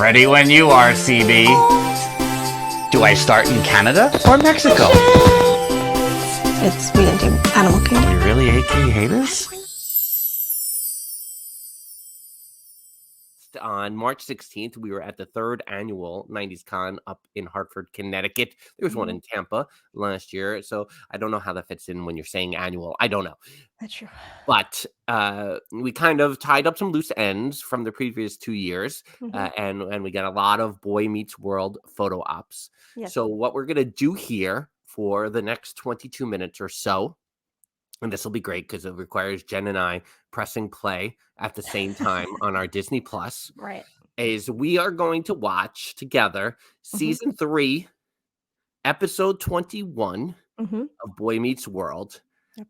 Ready when you are, CB. Do I start in Canada or Mexico? It's me and Animal Kingdom. You really hate us? On March 16th, we were at the third annual 90s Con up in Hartford, Connecticut. There was one in Tampa last year. So I don't know how that fits in when you're saying annual. I don't know. That's true. But we kind of tied up some loose ends from the previous 2 years. And we got a lot of Boy Meets World photo ops. Yes. So what we're going to do here for the next 22 minutes or so, and this will be great because it requires Jen and I pressing play at the same time on our Disney Plus. Right. Is we are going to watch together season 3, episode 21 of Boy Meets World.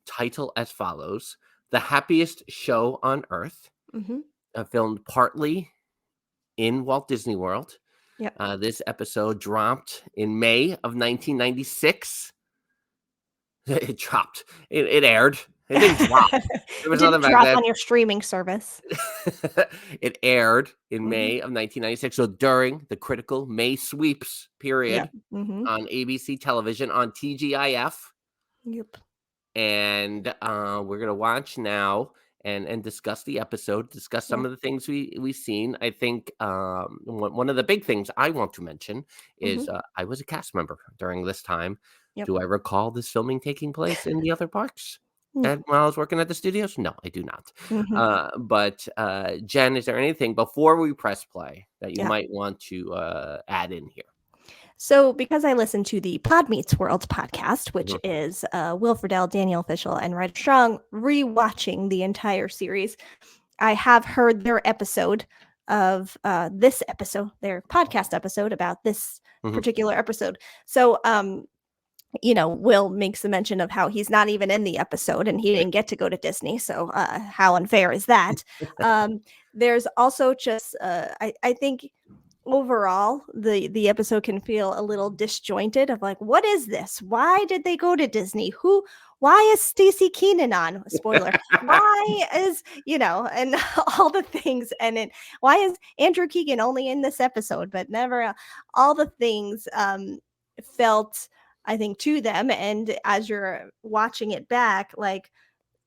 Title as follows: The Happiest Show on Earth. Filmed partly in Walt Disney World. Yep. This episode dropped in May of 1996. It dropped. It aired. It didn't drop. There was it nothing didn't back drop then. on your streaming service. It aired in May of 1996. So during the critical May sweeps period on ABC television on TGIF. Yep. And we're gonna watch now and discuss the episode, discuss some of the things we've seen. I think one of the big things I want to mention is I was a cast member during this time. Yep. Do I recall this filming taking place in the other parks? And while I was working at the studios? No, I do not. But Jen, is there anything before we press play that you might want to add in here? So because I listened to the Pod Meets World podcast, which is Will Friedle, Daniel Fishel, and Red Strong rewatching the entire series, I have heard their episode of this episode, their podcast episode about this particular episode. So, Will makes the mention of how he's not even in the episode and he didn't get to go to Disney. So how unfair is that? There's also just, I think overall, the episode can feel a little disjointed of like, what is this? Why did they go to Disney? Why is Stacey Keenan on? Spoiler. Why is, and all the things. And why is Andrew Keegan only in this episode, but never all the things felt, I think, to them. And as you're watching it back, like,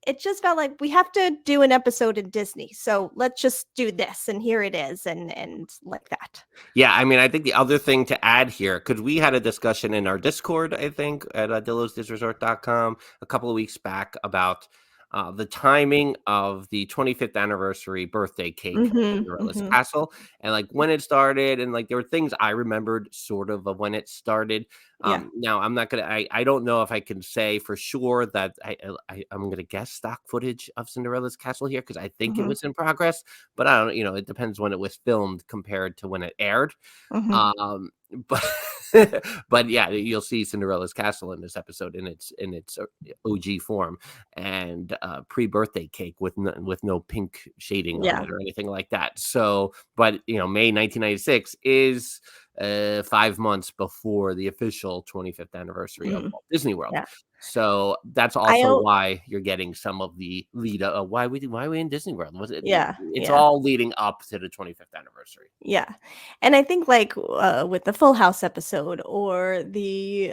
it just felt like we have to do an episode in Disney. So let's just do this. And here it is. And like that. Yeah. I mean, I think the other thing to add here, because we had a discussion in our Discord, I think, at dillosdisresort.com a couple of weeks back about the timing of the 25th anniversary birthday cake at Cinderella's Castle, and like when it started, and like there were things I remembered sort of when it started. Now I'm not gonna. I don't know if I can say for sure that I'm gonna guess stock footage of Cinderella's Castle here because I think it was in progress, but I don't. It depends when it was filmed compared to when it aired. But but yeah, you'll see Cinderella's Castle in this episode in its OG form, and pre-birthday cake with no pink shading on it or anything like that. So, but May 1996 is 5 months before the official 25th anniversary of Walt Disney World. So that's also why you're getting some of the lead up. Why we in Disney World? Was it? It's all leading up to the 25th anniversary. Yeah, and I think like with the Full House episode or the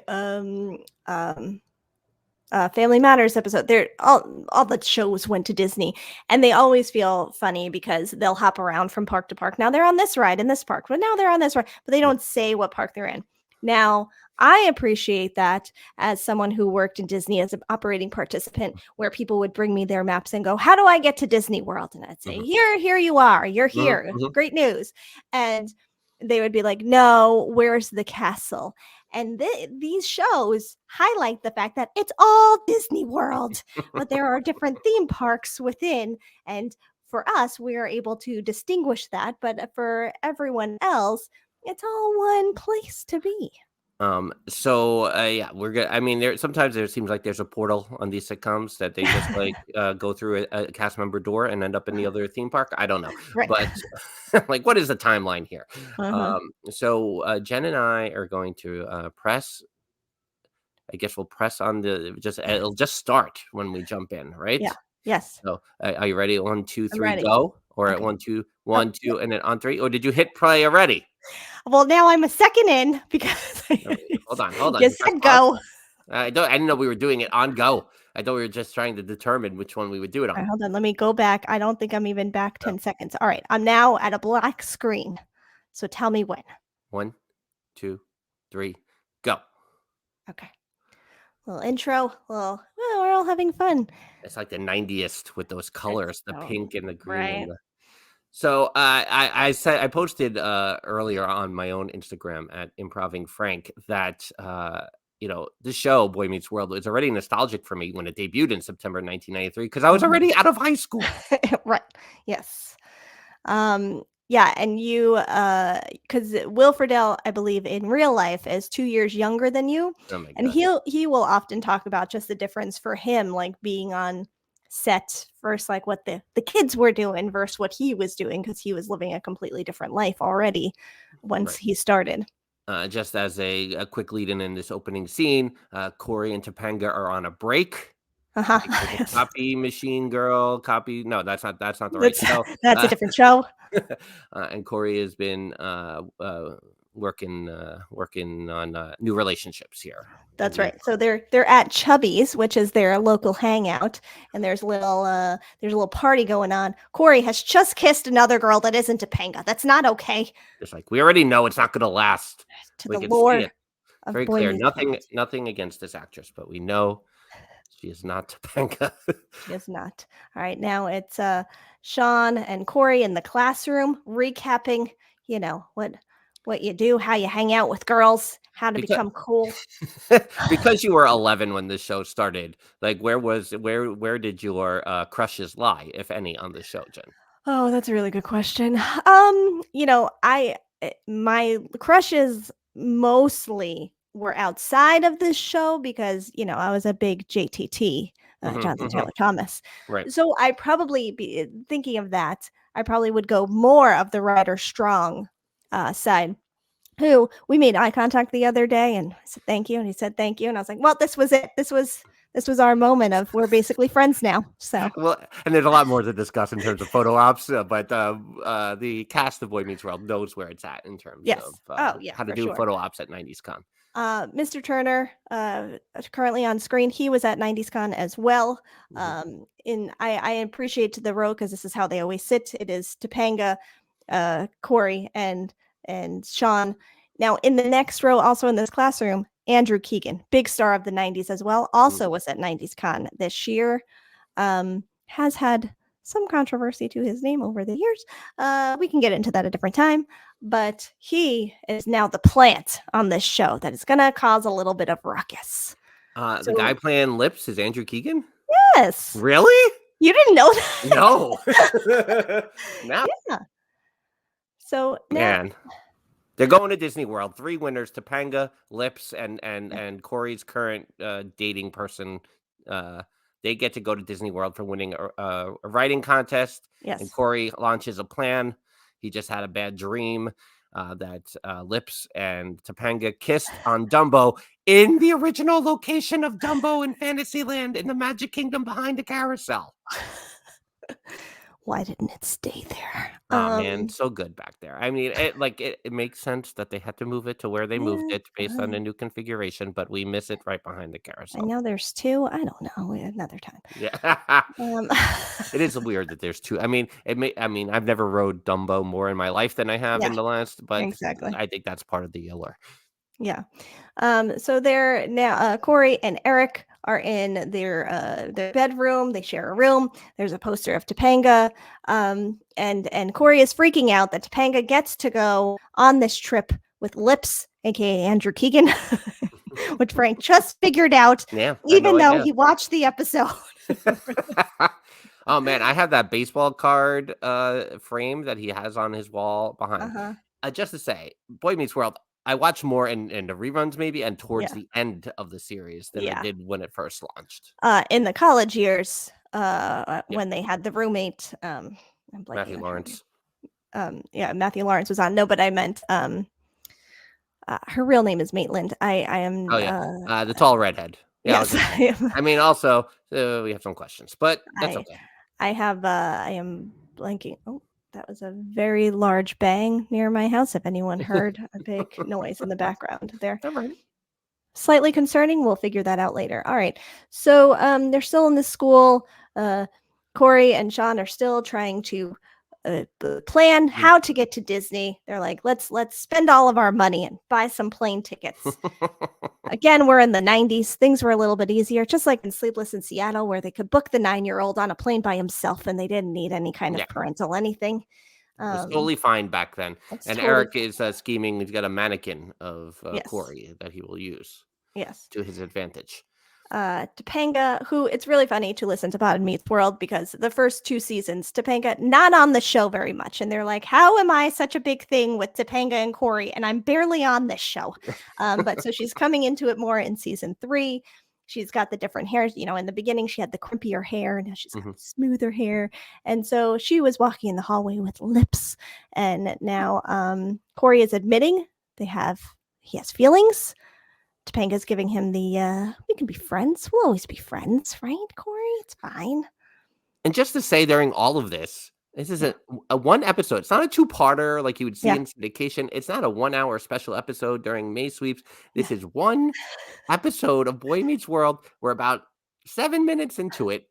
Family Matters episode, they're all the shows went to Disney, and they always feel funny because they'll hop around from park to park. Now they're on this ride in this park, but now they're on this ride, but they don't say what park they're in. Now, I appreciate that as someone who worked in Disney as an operating participant, where people would bring me their maps and go, how do I get to Disney World? And I'd say, here you are. You're here. Great news. And they would be like, no, where's the castle? And these shows highlight the fact that it's all Disney World, but there are different theme parks within. And for us, we are able to distinguish that. But for everyone else, it's all one place to be. We're good. I mean, sometimes there seems like there's a portal on these sitcoms that they just like go through a cast member door and end up in the other theme park. I don't know, but like, what is the timeline here? So Jen and I are going to press. I guess we'll press on it'll just start when we jump in, right? Yeah. Yes. So are you ready? 1, 2, 3, ready. go. Or Okay. at 1, 2, 1, 2, and then on 3. Or did you hit play already? Well, now I'm a second in because Hold on. you You press said pause? go. I didn't know we were doing it on go. I thought we were just trying to determine which one we would do it All on. right, hold on. Let me go back. I don't think I'm even back No. 10 seconds. All right. I'm now at a black screen. So tell me when. 1, 2, 3, go. Okay. Little intro. Well, we're all having fun. It's like the 90th with those colors, the so pink and the green right. and the. So I posted earlier on my own Instagram at Improving Frank that the show Boy Meets World was already nostalgic for me when it debuted in September 1993 because I was already out of high school. Right. Yes. Yeah, and you because Will Friedle, I believe, in real life is 2 years younger than you. Oh my And god! he will often talk about just the difference for him, like being on set versus like what the kids were doing versus what he was doing, because he was living a completely different life already once Right. he started. Just as a quick lead in this opening scene, Corey and Topanga are on a break. Uh-huh. Because the Yes. copy machine girl, no, that's not the right show. That's a different show. And Corey has been working on new relationships here. That's right. So they're at Chubby's, which is their local hangout, and there's a little party going on. Corey has just kissed another girl that isn't Topanga. That's not okay. It's like we already know it's not going to last. To We the can see lore it. of Very Boy clear. Meets Nothing World. nothing against this actress, but we know she is not Topanga. She is not. All right, now it's Sean and Corey in the classroom recapping, what you do, how you hang out with girls, how to become cool. Because you were 11 when this show started, like where did your crushes lie, if any, on the show, Jen? Oh, that's a really good question. My crushes mostly were outside of this show because, I was a big JTT, Jonathan Taylor Thomas. Right. So I probably be thinking of that. I probably would go more of the Ryder Strong side. Who we made eye contact the other day, and I said thank you, and he said thank you, and I was like, well, this was it. This was our moment of we're basically friends now. So Well, and there's a lot more to discuss in terms of photo ops, but the cast of Boy Meets World knows where it's at in terms of how to do photo ops at 90s Con. Mr. Turner, currently on screen, he was at 90s Con as well. I appreciate the row because this is how they always sit. It is Topanga, Corey, and Sean. Now, in the next row, also in this classroom, Andrew Keegan, big star of the 90s as well, also was at 90s Con this year. Has had some controversy to his name over the years. We can get into that a different time, but he is now the plant on this show that is going to cause a little bit of ruckus. The guy playing Lips is Andrew Keegan? Yes. Really? You didn't know that? No. No. Yeah. So now, man, they're going to Disney World. 3 winners: Topanga, Lips, and Corey's current dating person. They get to go to Disney World for winning a writing contest. Yes. And Corey launches a plan. He just had a bad dream that Lips and Topanga kissed on Dumbo in the original location of Dumbo in Fantasyland in the Magic Kingdom behind the carousel. Why didn't it stay there? Oh man, so good back there. I mean, it makes sense that they had to move it to where they moved it based on a new configuration, but we miss it right behind the I carousel. know there's 2. I don't know. Another time. Yeah. It is weird that there's 2. I mean, I've never rode Dumbo more in my life than I have in the last, but exactly. I think that's part of the allure. Yeah. So they're now Corey and Eric are in their bedroom. They share a room. There's a poster of Topanga. And Corey is freaking out that Topanga gets to go on this trip with Lips, aka Andrew Keegan, which Frank just figured out. Yeah. Even though he watched the episode. Oh man, I have that baseball card frame that he has on his wall behind. Just to say, Boy Meets World, I watch more in the reruns maybe and towards the end of the series than I did when it first launched. In the college years, when they had the roommate, Matthew Lawrence. Matthew Lawrence was on. No, but I meant her real name is Maitland. I am. Oh yeah, the tall redhead. Yeah. Yes. I mean, also we have some questions, but that's okay. I am blanking. Oh, That was a very large bang near my house. If anyone heard a big noise in the background there. All right. Slightly concerning. We'll figure that out later. All right. So they're still in the school. Corey and Sean are still trying to plan how to get to Disney. They're like, let's spend all of our money and buy some plane tickets. Again, we're in the 90s. Things were a little bit easier, just like in Sleepless in Seattle, where they could book the 9-year-old on a plane by himself and they didn't need any kind of parental anything. It was totally fine back then. And totally Eric is scheming. He's got a mannequin of Corey that he will use to his advantage. Topanga, who it's really funny to listen to Pod Meets World because the first 2 seasons, Topanga not on the show very much. And they're like, how am I such a big thing with Topanga and Corey? And I'm barely on this show. But so she's coming into it more in season 3. She's got the different hair. You know, in the beginning, she had the crimpier hair. Now she's got smoother hair. And so she was walking in the hallway with lips. And now Corey is admitting he has feelings. Topanga's giving him the, we can be friends. We'll always be friends, right, Corey? It's fine. And just to say during all of this is a one episode. It's not a 2-parter like you would see in syndication. It's not a 1-hour special episode during May sweeps. This is one episode of Boy Meets World. We're about 7 minutes into it,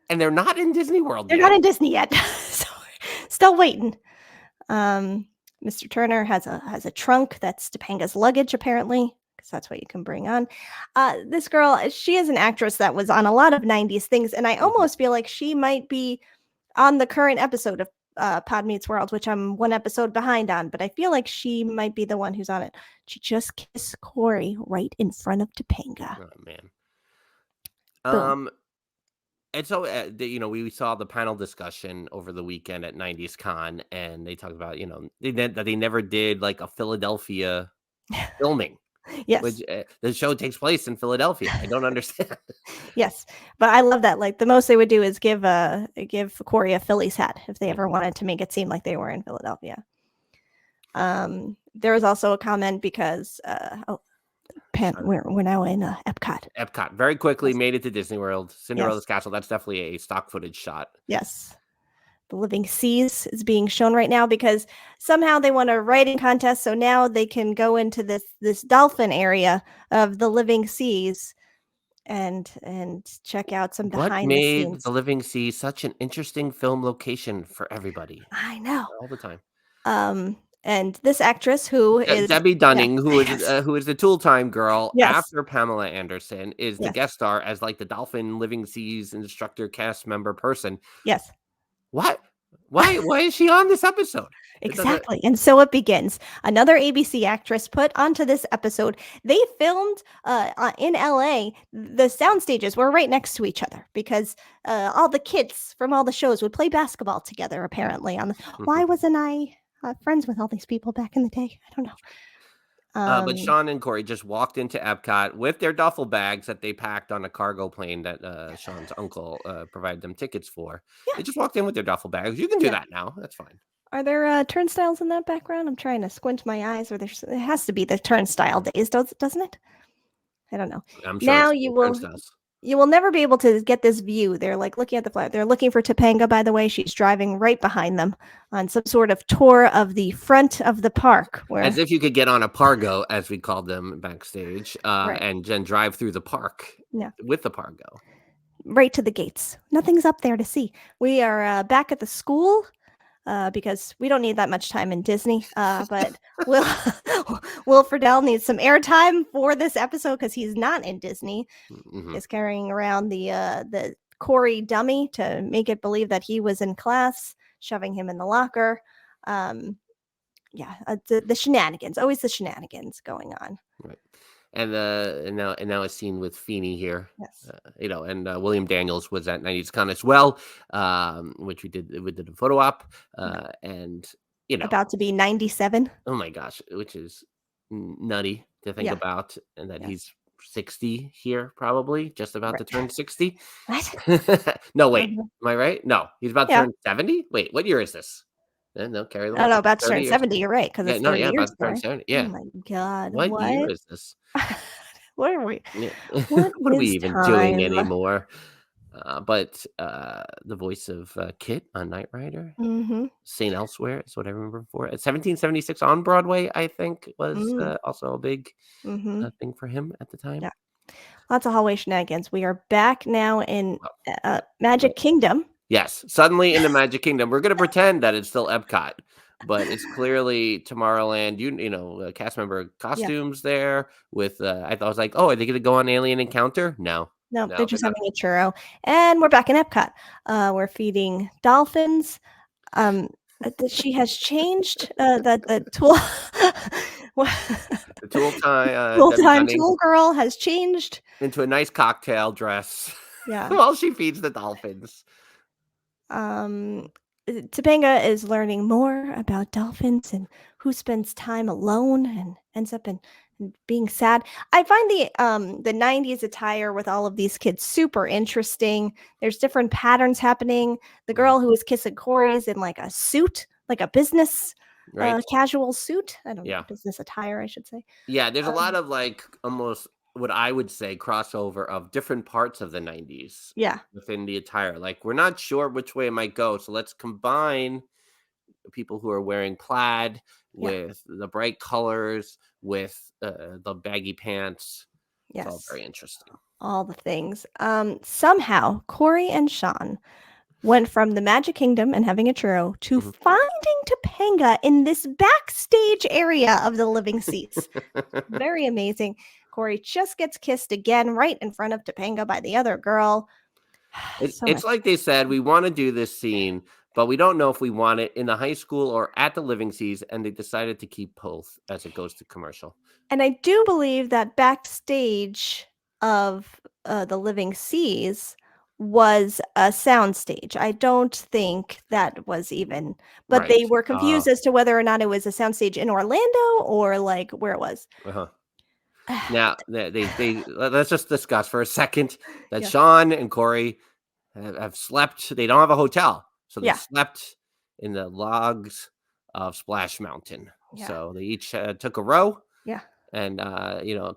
and they're not in Disney World yet. They're not in Disney yet. So still waiting. Mr. Turner has a trunk that's Topanga's luggage, apparently. Because that's what you can bring on. This girl, she is an actress that was on a lot of 90s things, and I almost feel like she might be on the current episode of Pod Meets World, which I'm 1 episode behind on, but I feel like she might be the one who's on it. She just kissed Corey right in front of Topanga. Oh, man. Boom. And so, we saw the panel discussion over the weekend at 90s Con, and they talked about, that they never did like a Philadelphia filming. Yes. Which the show takes place in Philadelphia. I don't understand. Yes. But I love that. Like the most they would do is give Corey a Phillies hat if they ever wanted to make it seem like they were in Philadelphia. There was also a comment because we're now in Epcot. Epcot very quickly made it to Disney World. Cinderella's Castle. That's definitely a stock footage shot. Yes. The Living Seas is being shown right now because somehow they want a writing contest. So now they can go into this dolphin area of the Living Seas and check out some behind the scenes. What made the Living Seas such an interesting film location for everybody? I know. All the time. And this actress who is Debbie Dunning, who is the Tool Time girl after Pamela Anderson, is the guest star as like the dolphin Living Seas instructor cast member person. Yes. What? Why is she on this episode? Exactly. And so it begins. Another ABC actress put onto this episode. They filmed in LA. The sound stages were right next to each other because all the kids from all the shows would play basketball together, apparently. Why wasn't I friends with all these people back in the day? I don't know. But Sean and Corey just walked into Epcot with their duffel bags that they packed on a cargo plane that Sean's uncle provided them tickets for. Yeah. They just walked in with their duffel bags. You can do that now. That's fine. Are there turnstiles in that background? I'm trying to squint my eyes. It has to be the turnstile days, doesn't it? I don't know. I'm sure now you will never be able to get this view. They're like looking at the flag. They're looking for Topanga, by the way. She's driving right behind them on some sort of tour of the front of the park. As if you could get on a Pargo, as we called them backstage, and then drive through the park with the Pargo. Right to the gates. Nothing's up there to see. We are back at the school. Because we don't need that much time in Disney. But Will Friedle needs some airtime for this episode because he's not in Disney. Mm-hmm. He's carrying around the Corey dummy to make it believe that he was in class, shoving him in the locker. The shenanigans, always the shenanigans going on. Right. And now a scene with Feeney here, yes. And William Daniels was at 90s Con as well, which we did a photo op, and about to be 97. Oh my gosh, which is nutty to think about, and that he's 60 here, probably just about to turn 60. What? No, wait, am I right? No, he's about to turn 70. Wait, what year is this? No, carry the I don't know, about to turn 70. You're right, because it's 30 years about to turn 70. Yeah. Oh my God, what year is this? What are we? What are we even doing anymore? But the voice of Kit on Knight Rider, Mm-hmm. St. Elsewhere is what I remember for. At 1776 on Broadway, I think, was also a big Mm-hmm. thing for him at the time. Yeah. Lots of hallway shenanigans. We are back now in Well, Magic Kingdom. Yes, suddenly in the Magic Kingdom. We're going to pretend that it's still Epcot, but it's clearly Tomorrowland. Cast member costumes there with, I thought, I was like, oh, are they going to go on Alien Encounter? No. No, No, they're just they're having a churro. And we're back in Epcot. We're feeding dolphins. She has changed the tool. the tool time. Debbie Full-time Dunning tool girl has changed. into a nice cocktail dress Yeah. while she feeds the dolphins. Topanga is learning more about dolphins and who spends time alone and ends up in being sad. I find the 90s attire with all of these kids super interesting. There's different patterns happening. The girl who is kissing Corey is in like a suit, like a business Right. casual suit. I don't know, Yeah. business attire, I should say. Yeah, there's a lot of like almost what I would say crossover of different parts of the 90s Yeah. within the attire. Like, we're not sure which way it might go, so let's combine people who are wearing plaid with the bright colors, with the baggy pants. It's all Yes. very interesting. All the things. Somehow Corey and Sean went from the Magic Kingdom and having a churro to finding Topanga in this backstage area of the living seats. Very amazing. Corey just gets kissed again right in front of Topanga by the other girl. It's like they said, we want to do this scene, but we don't know if we want it in the high school or at the living seas, and they decided to keep both as it goes to commercial. And I do believe that backstage of the living seas was a soundstage. I don't think that was even, but they were confused as to whether or not it was a soundstage in Orlando or like where it was. Now they let's just discuss for a second that Sean and Corey have slept. They don't have a hotel, so they slept in the logs of Splash Mountain. So they each took a row. And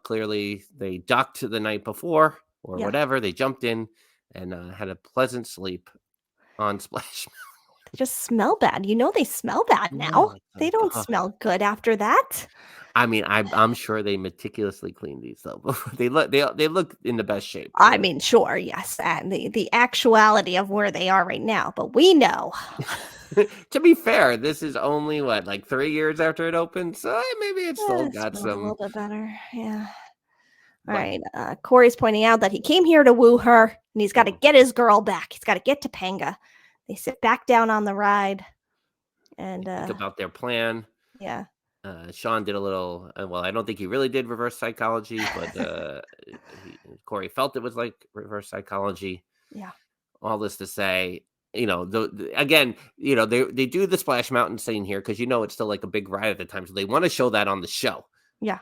clearly they ducked the night before or whatever. They jumped in and had a pleasant sleep on Splash Mountain. They just smell bad. They smell bad now. They don't smell good after that. I mean, I'm sure they meticulously cleaned these though. They look in the best shape. I mean, sure, yes, and the actuality of where they are right now, but we know. To be fair, this is only like 3 years after it opened, so maybe it's still got some a little bit better. Yeah. All right. Corey's pointing out that he came here to woo her, and he's got to get his girl back. He's got to get Topanga. They sit back down on the ride, and think about their plan. Yeah. Sean did a little. Well, I don't think he really did reverse psychology, but Corey felt it was like reverse psychology. Yeah. All this to say, they do the Splash Mountain scene here because it's still like a big ride at the time, so they want to show that on the show. Yeah.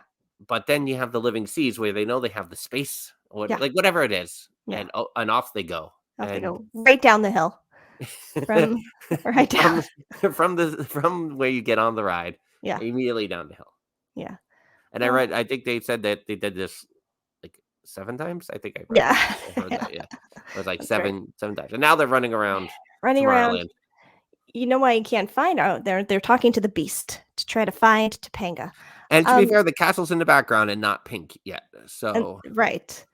But then you have the living seas where they know they have the space or like whatever it is, and off they go. They go right down the hill. From right down from where you get on the ride. Yeah. Immediately down the hill. Yeah. And I think they said that they did this like 7 times. I think I heard that. Yeah. It was like seven times. And now they're running around. You know why you can't find out? They're talking to the Beast to try to find Topanga. And to be fair, the castle's in the background and not pink yet. So right.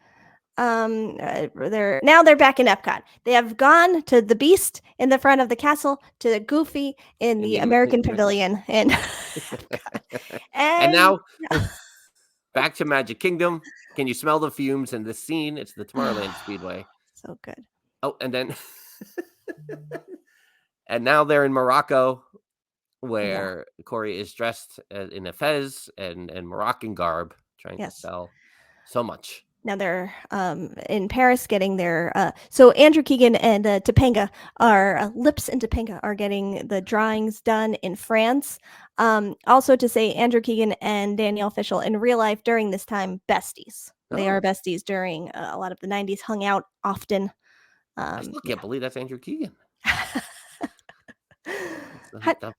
They're back in Epcot. They have gone to the Beast in the front of the castle, to Goofy in the American Pavilion, and now back to Magic Kingdom. Can you smell the fumes in this scene? It's the Tomorrowland Speedway. So good. Oh, and then and now they're in Morocco, where Corey is dressed in a fez and Moroccan garb, trying to sell so much. Now they're in Paris getting their so Andrew Keegan and Topanga are Lips and Topanga are getting the drawings done in France. Also to say Andrew Keegan and Danielle Fishel in real life during this time besties. They are besties during a lot of the 90s, hung out often. I still can't believe that's Andrew Keegan.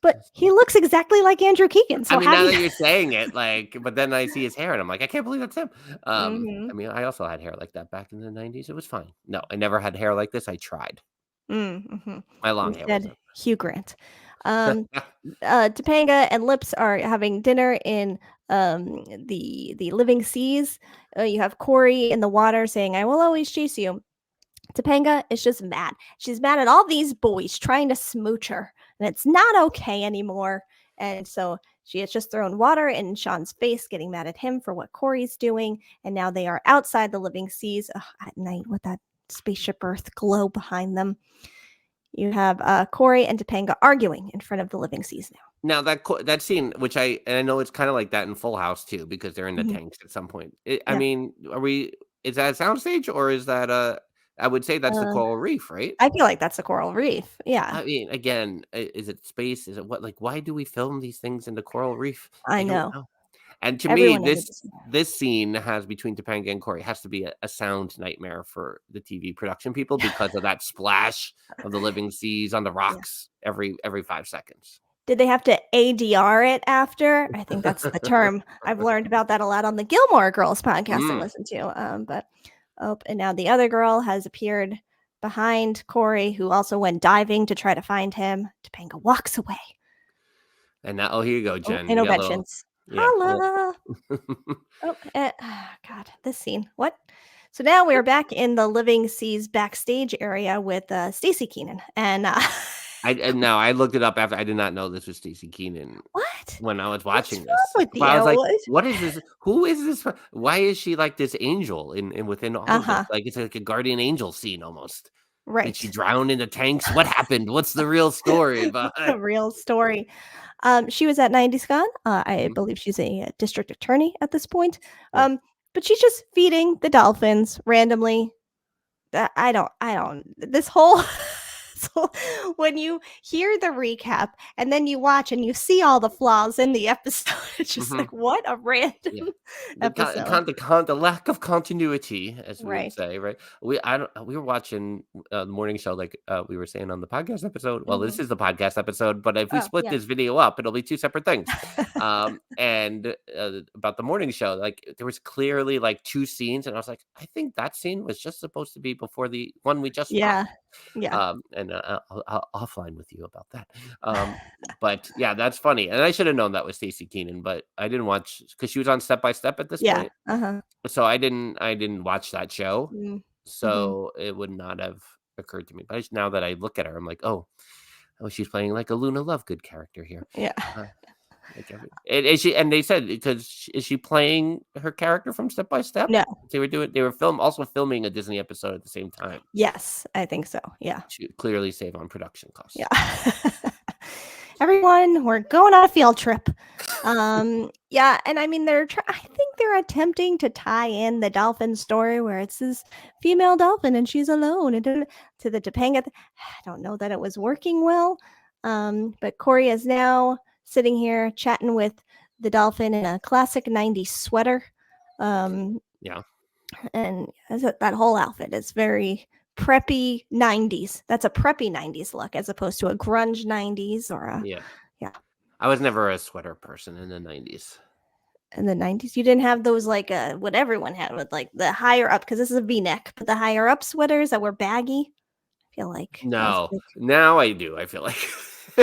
But he looks exactly like Andrew Keegan. So I mean, how now do that you? you're saying it, like, but then I see his hair and I'm like, I can't believe that's him. Mhm. I mean, I also had hair like that back in the 90s. It was fine. No, I never had hair like this. I tried. Mhm. My long hair Instead, wasn't. Hugh Grant. Um, Topanga and Lips are having dinner in the living seas. You have Corey in the water saying, "I will always chase you." Topanga is just mad. She's mad at all these boys trying to smooch her, and it's not okay anymore. And so she has just thrown water in Sean's face, getting mad at him for what Corey's doing. And now they are outside the living seas at night with that spaceship Earth glow behind them. You have Corey and Topanga arguing in front of the living seas now. Now that scene, which I know it's kind of like that in Full House too, because they're in the Mhm. tanks at some point. I Yeah. mean, is that a soundstage or is that I would say that's the Uh, coral reef, right? I feel like that's a coral reef. Yeah, I mean, again, is it space? Is it what? Like, why do we film these things in the coral reef? I I don't know. know. And to me, Everyone needed to see that. this scene has between Topanga and Corey has to be a sound nightmare for the TV production people because of that splash of the living seas on the Yeah. rocks every 5 seconds. Did they have to ADR it after? I think that's the term. I've learned about that a lot on the Gilmore Girls podcast I Mm. listen to. And now the other girl has appeared behind Corey, who also went diving to try to find him. Topanga walks away. And now, oh, here you go, Oh, Jen. and You no got a little, mentions. yeah. Holla. God, this scene. What? So now we're back in the Living Seas backstage area with Stacey Keenan. And And now I looked it up after I did not know this was Stacey Keenan what? when I was What's watching wrong this. with But I was you? like, what is this? Who is this? Why is she like this angel in within all of this? Uh-huh. Like it's like a guardian angel scene almost. Did she Right. drown in the tanks? What happened? What's the real story The behind? real story. She was at 90s Con. I Mhm. believe she's a district attorney at this point. Yeah. But she's just feeding the dolphins randomly. I don't this whole so when you hear the recap and then you watch and you see all the flaws in the episode, it's just Mhm. like what a random Yeah. episode. The lack of continuity, as we would Right. say, right? We were watching the morning show, like we were saying on the podcast episode. Well, this Mhm. is the podcast episode, but if we Oh, split yeah. this video up, it'll be two separate things. And about the morning show, like there was clearly like two scenes, and I was like, I think that scene was just supposed to be before the one we just Yeah. watched. Yeah. And I'll offline with you about that. But yeah, that's funny. And I should have known that was Stacey Keenan, but I didn't watch because she was on Step by Step at this Yeah. point. Uh-huh. So I didn't watch that show. Mm. Mhm. So it would not have occurred to me. But now that I look at her, I'm like, oh, she's playing like a Luna Lovegood character here. Yeah. Uh, like is she? And they said because is she playing her character from Step by Step? No. They were also filming a Disney episode at the same time Yes, I think so. Yeah. to clearly save on production costs. Yeah. Everyone, we're going on a field trip. Yeah, and I mean I think they're attempting to tie in the dolphin story where it's this female dolphin and she's alone and to the Topanga. I don't know that it was working well. But Corey is now sitting here chatting with the dolphin in a classic 90s sweater. Yeah. And that whole outfit is very preppy 90s. That's a preppy 90s look as opposed to a grunge 90s or a Yeah. yeah. I was never a sweater person in the 90s. In the 90s you didn't have those like what everyone had with like the higher up because this is a v-neck, but the higher up sweaters that were baggy. I feel like that was No, big. now I do. I feel like,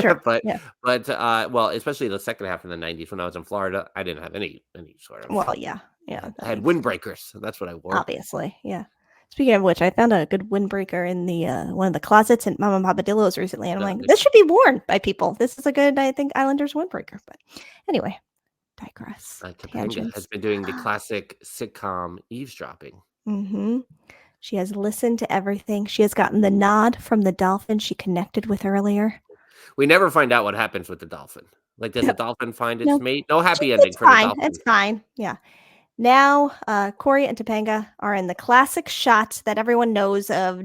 Sure. but Yeah. well, especially the second half of the 90s when I was in Florida, I didn't have any sort of. Well, yeah. Yeah. I had windbreakers. That's what I wore. Obviously. Yeah. Speaking of which, I found a good windbreaker in the one of the closets in Mama and Papa Dillo's recently, and I'm like, this should be worn by people. This is a good, I think, Islanders windbreaker. But anyway, digress. Topanga Tangents. has been doing the classic sitcom eavesdropping. Mm-hmm. She has listened to everything. She has gotten the nod from the dolphin she connected with earlier. We never find out what happens with the dolphin. Like, does the dolphin find its No. mate? No happy ending It's for the fine. dolphin. It's fine. Yeah. Now, Corey and Topanga are in the classic shot that everyone knows of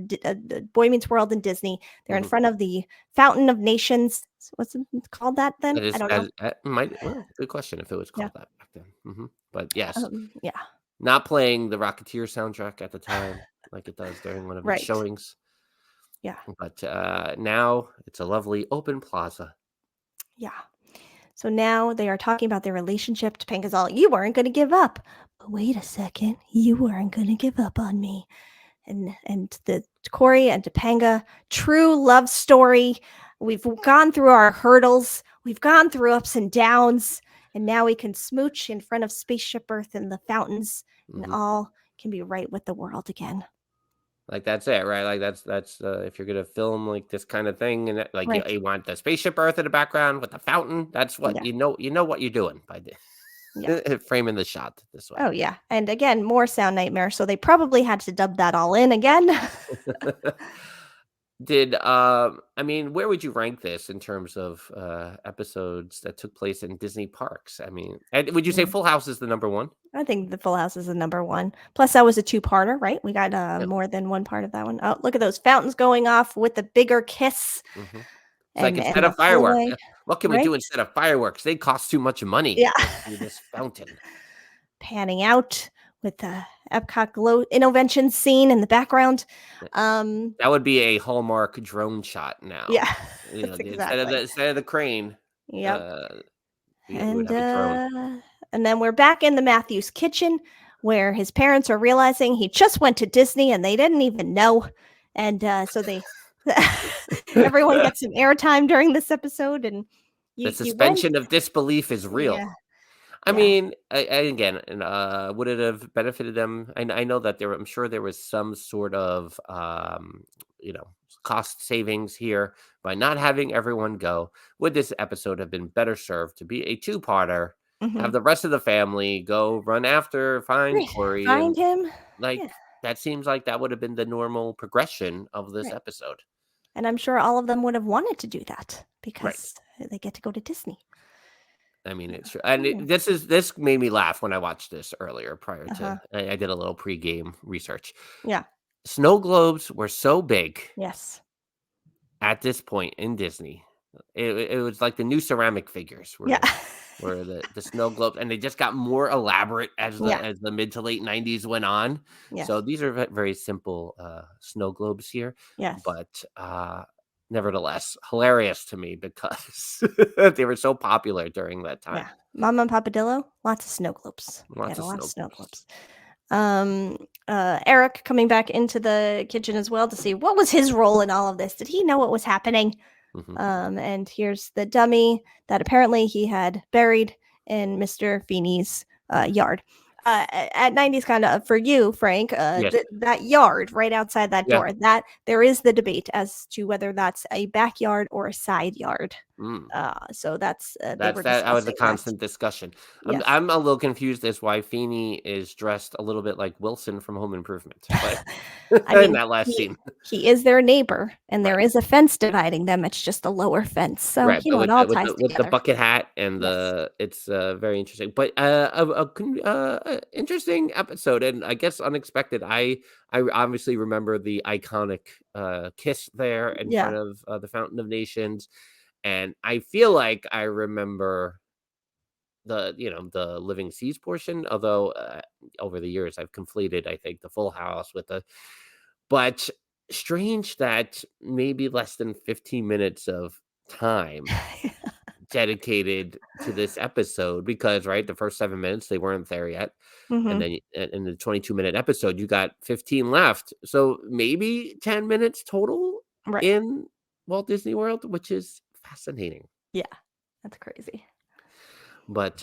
Boy Meets World and Disney. They're in front of the Fountain of Nations. What's it called that then? I don't know. Good question if it was called that back then. But yes, Yeah. not playing the Rocketeer soundtrack at the time like it does during one of its Right. showings. Yeah. But now it's a lovely open plaza. Yeah. So now they are talking about their relationship. Topanga's all, you weren't going to give up. But wait a second, you weren't going to give up on me. And the Corey and Topanga true love story. We've gone through our hurdles. We've gone through ups and downs. And now we can smooch in front of Spaceship Earth and the fountains, and all can be right with the world again. Like, that's it, right? Like, that's if you're gonna film like this kind of thing, and like Right. you want the Spaceship Earth in the background with the fountain. That's what Yeah. you know what you're doing by framing the shot this way. Oh, yeah. And again, more Sound Nightmare. So they probably had to dub that all in again. Did I mean, where would you rank this in terms of episodes that took place in Disney parks? I mean, and would you say Full House is the number one? I think the Full House is the number one. Plus, that was a two-parter, right? We got Yeah. more than one part of that one. Oh, look at those fountains going off with the bigger kiss. It's And, like, instead and of the fireworks, hallway, what can we right? do instead of fireworks? They cost too much money. Yeah. Let's do this fountain. Panning out with the Epcot glow intervention scene in the background. That would be a Hallmark drone shot now. Yeah, You know, that's instead exactly. of the crane, Yep. we would have a drone. And then we're back in the Matthews kitchen where his parents are realizing he just went to Disney and they didn't even know. And so they everyone gets some airtime during this episode, and The you went. suspension of disbelief is real. Yeah. I Yeah. mean, again, would it have benefited them? I know that I'm sure there was some sort of, cost savings here by not having everyone go. Would this episode have been better served to be a two-parter? Have the rest of the family go run after, find Right. Corey, Find and him. like Yeah. that seems like that would have been the normal progression of this Right. episode. And I'm sure all of them would have wanted to do that Right. because they get to go to Disney. I mean, it's true. And this made me laugh when I watched this earlier prior to I did a little pregame research. Yeah. Snow globes were so big Yes. at this point in Disney. It was like the new ceramic figures were Yeah. were the snow globes, and they just got more elaborate as Yeah. the mid to late 90s went on. Yes. So these are very simple snow globes here, Yes. but nevertheless hilarious to me because they were so popular during that time. Yeah. Mama and Papadillo, lots of snow globes. They Lots had a of lot of snow snow globes. globes. Eric coming back into the kitchen as well to see what was his role in all of this. Did he know what was happening? And here's the dummy that apparently he had buried in Mr. Feeney's yard. At 90s kind of for you, Frank, Yes. that yard right outside that Yeah. door, that there is the debate as to whether that's a backyard or a side yard. So that's they were That was a discussing that. constant discussion. Yes. I'm a little confused as why Feeney is dressed a little bit like Wilson from Home Improvement, but I mean, in that last scene. he is their neighbor, and there Right. is a fence dividing them. It's just a lower fence, so Right, you but know it with all the ties with the together. bucket hat and Yes. it's very interesting. But interesting episode, and I guess unexpected. I obviously remember the iconic kiss there in Yeah. front of the Fountain of Nations, and I feel like I remember the Living Seas portion. Although over the years I've conflated, I think, the Full House with the. But strange that maybe less than 15 minutes of time dedicated to this episode, because right, the first 7 minutes they weren't there yet, and Mhm. then in the 22-minute episode you got 15 left, so maybe 10 minutes total Right. in Walt Disney World, which is fascinating. Yeah. That's crazy. But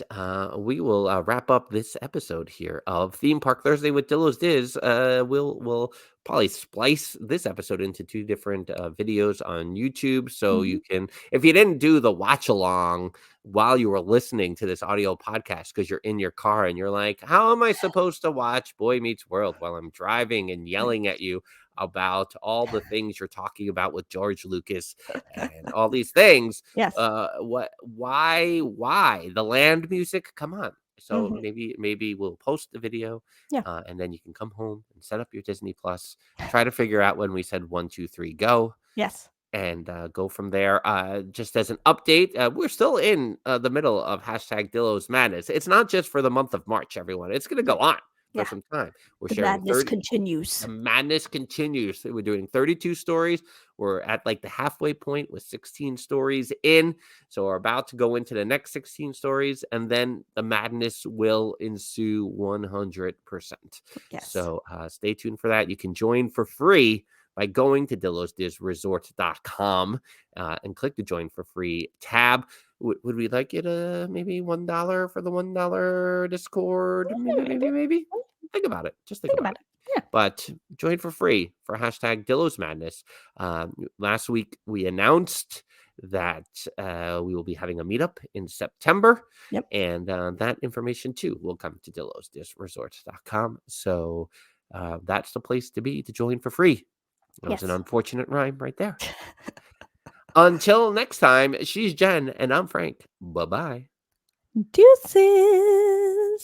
we will wrap up this episode here of Theme Park Thursday with Dillo's Diz. We'll probably splice this episode into two different videos on YouTube, so you can, if you didn't do the watch along while you were listening to this audio podcast because you're in your car and you're like, how am I supposed to watch Boy Meets World while I'm driving and yelling at you about all the things you're talking about with George Lucas and all these things? Yes. Why the land music? Come on. So Mhm. maybe we'll post the video, Yeah. and then you can come home and set up your Disney Plus, try to figure out when we said 1, 2, 3, go, Yes. and go from there. Just as an update, we're still in the middle of hashtag Dillo's Madness. It's not just for the month of March, everyone. It's going to go on for Yeah. some time. We're The sharing madness 30. continues. The madness continues. We're doing 32 stories. We're at like the halfway point with 16 stories in. So we're about to go into the next 16 stories, and then the madness will ensue 100%. Yes. So stay tuned for that. You can join for free by going to DillowsDizResort.com and click the join for free tab. Would we like it maybe $1 for the $1 Discord? Maybe. Think about it. Just think about it. Yeah. But join for free for hashtag Dillows Madness. Last week, we announced that we will be having a meetup in September. Yep. And that information, too, will come to DillowsDizResort.com. So that's the place to be to join for free. That was an unfortunate rhyme right there. Until next time, she's Jen and I'm Frank. Bye-bye. Deuces.